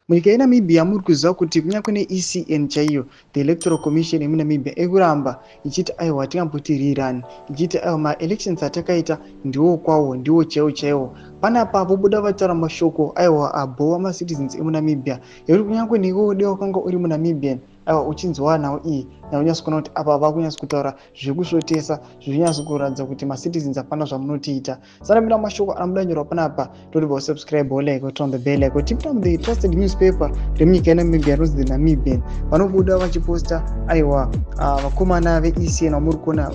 munyika yeNamibia muri kuziva kuti kunyange neECN chaiyo, the electoral commission yemuNamibia ekuramba ichiti aiwa tingambotirirani, ichiti aiwa maelections atakaita ndiwo kwawo, ndiwo chaiwo. Panapa pobuda vataura mashoko aiwa abhova macitizens emuNamibia yekuti kunyange newewo dei wakanga uri muNamibian aiwa uchinzwa nawo iyi nawo unyatso kuona kuti apa vakunyatso kutaura zvekusvotesa zvinyatso kuratidza kuti macitizens hapana zvamunotiita. Sanapinda mashoko anomudanyorwa panapa toti subscribe like turn the bell like tip from the trusted newspaper remunyika yeNamibia rinonzi the Namibian vanobuda vachiposta aiwa vakomana veECN vamuri kuona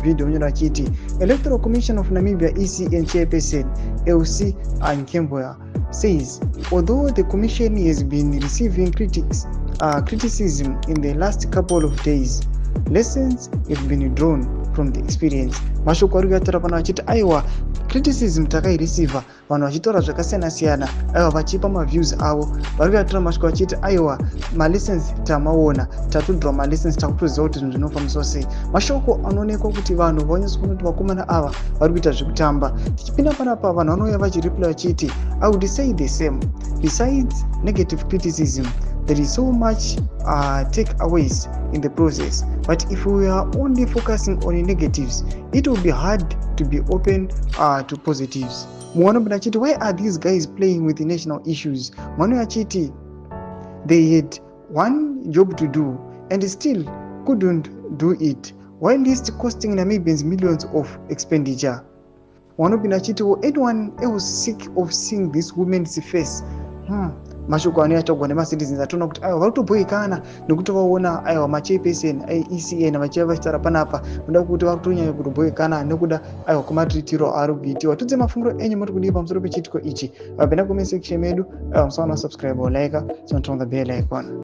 video vanyorwa vachiti Electoral Commission of Namibia ECN chairperson LC Nkembwe says although the commission has been receiving criticism in the last couple of days, lessons have been drawn from the experience. Mashoko ari kutaura pano vachiti aiwa criticism takaireceiva vanhu vachitaura zvakasiyana-siyana aiwa vachipa maviews avo vari kutaura mashoko vachiti aiwa malessons tamaona tatodhura malessons takutoziva kuti zvinhu zvinofambiswa sei. Mashoko anoonekwa kuti vanhu vanyatso kuona kuti vakomana ava vari kuita zvekutamba. Tichipinda panapa vanhu vanouya vachireply vachiti I would say the same. Besides negative criticism, there is so much takeaways in the process, but if we are only focusing on the negatives, it will be hard to be open to positives. Why are these guys playing with the national issues? They had one job to do and still couldn't do it, while it's costing Namibians millions of expenditure. Anyone else sick of seeing this woman's face? Mashoko anoitwa nemacitizens atoona kuti aiwa varikutobhoikana nekuti vaona aiwa machairperson eECN vachiva vachitaura panapa noda kuti varikutonyanya kutobhoikana nekuda aiwa kwematiriro ari kuitiwa. Tudze mafungiro enyu muri kudii pamusoro pechiitiko ichi? Vapinda comment section medu musaona subscribe or like, turn on the bell icon.